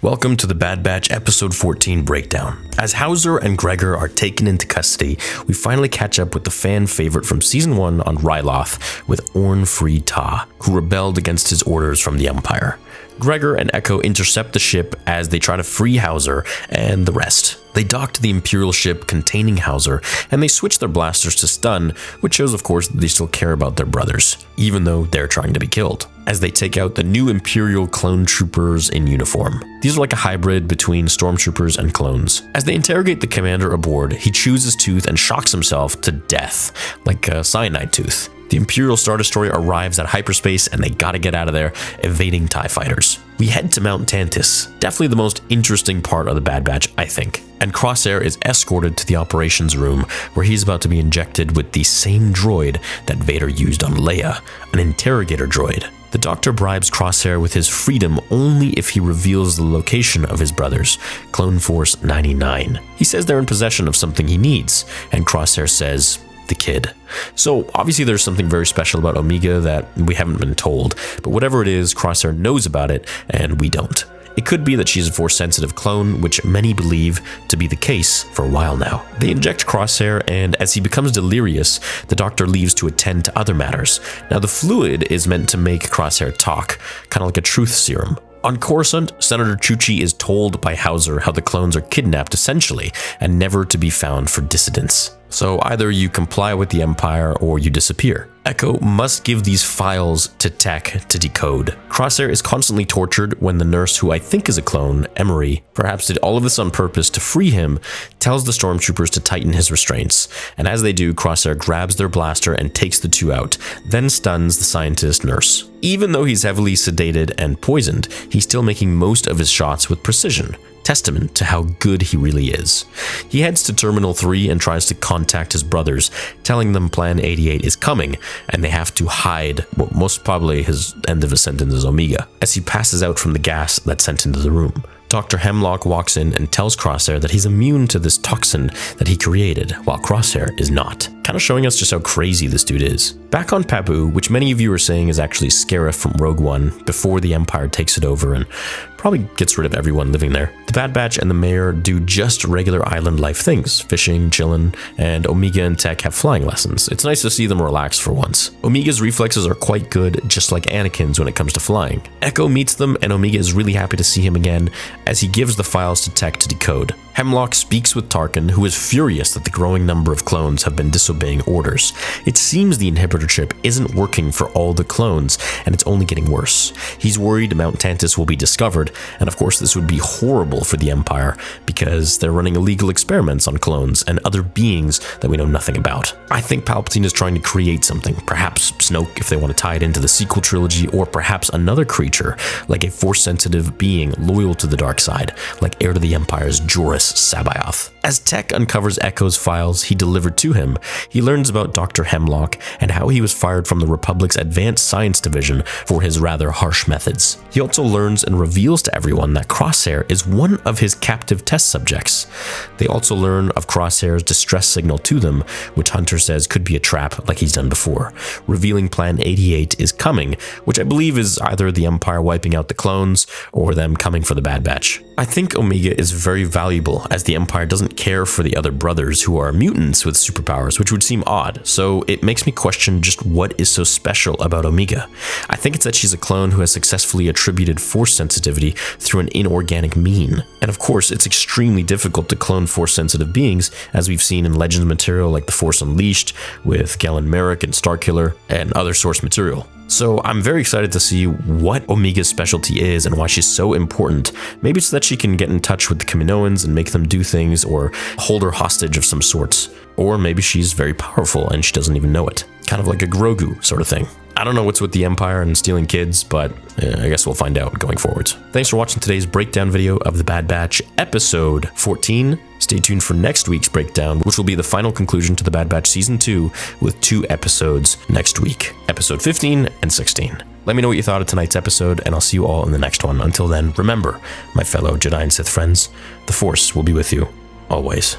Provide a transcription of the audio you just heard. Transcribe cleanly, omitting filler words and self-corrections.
Welcome to the Bad Batch episode 14 breakdown. As Hauser and Gregor are taken into custody, we finally catch up with the fan favorite from season 1 on Ryloth with Orn Free Taa, who rebelled against his orders from the Empire. Gregor and Echo intercept the ship as they try to free Hauser and the rest. They dock to the Imperial ship containing Hauser, and they switch their blasters to stun, which shows of course that they still care about their brothers, even though they're trying to be killed, as they take out the new Imperial clone troopers in uniform. These are like a hybrid between stormtroopers and clones. As they interrogate the commander aboard, he chews his tooth and shocks himself to death, like a cyanide tooth. The Imperial Star Destroyer arrives at hyperspace and they gotta get out of there, evading TIE fighters. We head to Mount Tantiss, definitely the most interesting part of the Bad Batch, I think. And Crosshair is escorted to the operations room where he's about to be injected with the same droid that Vader used on Leia, an interrogator droid. The Doctor bribes Crosshair with his freedom only if he reveals the location of his brothers, Clone Force 99. He says they're in possession of something he needs, and Crosshair says, the kid. So obviously there's something very special about Omega that we haven't been told, but whatever it is, Crosshair knows about it and we don't. It could be that she's a Force-sensitive clone, which many believe to be the case for a while now. They inject Crosshair, and as he becomes delirious, the Doctor leaves to attend to other matters. Now the fluid is meant to make Crosshair talk, kind of like a truth serum. On Coruscant, Senator Chuchi is told by Hauser how the clones are kidnapped essentially, and never to be found for dissidents. So either you comply with the Empire or you disappear. Echo must give these files to Tech to decode. Crosshair is constantly tortured when the nurse, who I think is a clone, Emery, perhaps did all of this on purpose to free him, tells the stormtroopers to tighten his restraints. And as they do, Crosshair grabs their blaster and takes the two out, then stuns the scientist nurse. Even though he's heavily sedated and poisoned, he's still making most of his shots with precision. Testament to how good he really is. He heads to Terminal 3 and tries to contact his brothers, telling them Plan 88 is coming, and they have to hide what most probably his end of his sentence is Omega, as he passes out from the gas that's sent into the room. Dr. Hemlock walks in and tells Crosshair that he's immune to this toxin that he created, while Crosshair is not. Kind of showing us just how crazy this dude is. Back on Pabu, which many of you are saying is actually Scarif from Rogue One before the Empire takes it over and probably gets rid of everyone living there. The Bad Batch and the Mayor do just regular island life things, fishing, chilling, and Omega and Tech have flying lessons. It's nice to see them relax for once. Omega's reflexes are quite good, just like Anakin's when it comes to flying. Echo meets them and Omega is really happy to see him again as he gives the files to Tech to decode. Hemlock speaks with Tarkin, who is furious that the growing number of clones have been disobeying orders. It seems the inhibitor chip isn't working for all the clones, and it's only getting worse. He's worried Mount Tantiss will be discovered, and of course this would be horrible for the Empire, because they're running illegal experiments on clones and other beings that we know nothing about. I think Palpatine is trying to create something, perhaps Snoke if they want to tie it into the sequel trilogy, or perhaps another creature, like a Force-sensitive being loyal to the dark side, like heir to the Empire's Joruus C'baoth. As Tech uncovers Echo's files he delivered to him, he learns about Dr. Hemlock and how he was fired from the Republic's Advanced Science Division for his rather harsh methods. He also learns and reveals to everyone that Crosshair is one of his captive test subjects. They also learn of Crosshair's distress signal to them, which Hunter says could be a trap like he's done before, revealing Plan 88 is coming, which I believe is either the Empire wiping out the clones or them coming for the Bad Batch. I think Omega is very valuable, as the Empire doesn't care for the other brothers who are mutants with superpowers, which would seem odd, so it makes me question just what is so special about Omega. I think it's that she's a clone who has successfully attributed Force sensitivity through an inorganic mean. And of course, it's extremely difficult to clone Force-sensitive beings, as we've seen in Legends material like The Force Unleashed, with Galen Marek and Starkiller, and other source material. So I'm very excited to see what Omega's specialty is and why she's so important. Maybe it's that she can get in touch with the Kaminoans and make them do things or hold her hostage of some sorts. Or maybe she's very powerful and she doesn't even know it. Kind of like a Grogu sort of thing. I don't know what's with the Empire and stealing kids, but I guess we'll find out going forwards. Thanks for watching today's breakdown video of The Bad Batch episode 14. Stay tuned for next week's breakdown, which will be the final conclusion to The Bad Batch Season 2 with 2 episodes next week, episode 15 and 16. Let me know what you thought of tonight's episode, and I'll see you all in the next one. Until then, remember, my fellow Jedi and Sith friends, the Force will be with you always.